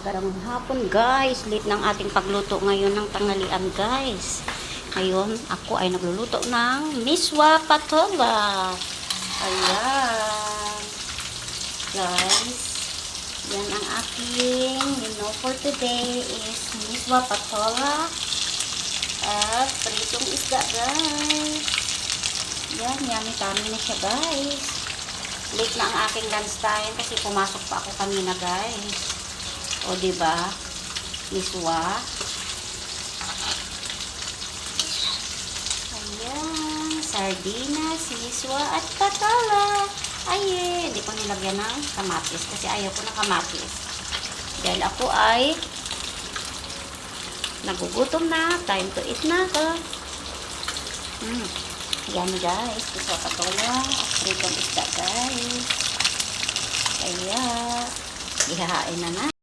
Magandang hapon guys. Late ng ating pagluto ngayon ng tanghalian guys. Ngayon ako ay nagluluto ng miswa patola. Ayan. Guys. Yan ang aking menu for today is miswa patola at pritong isda guys. Yan, yummy na siya guys. Late na ang aking lunch time kasi pumasok pa ako kanina guys. O diba? Miswa. Ayan. Sardinas, miswa at patola. Ay, hindi ko nilagyan ng kamatis kasi ayaw ko ng kamatis. Dahil ako ay nagugutom na. Time to eat na ako. Yan guys. Miswa patola at pritong isda guys. Kaya, ihahain na na.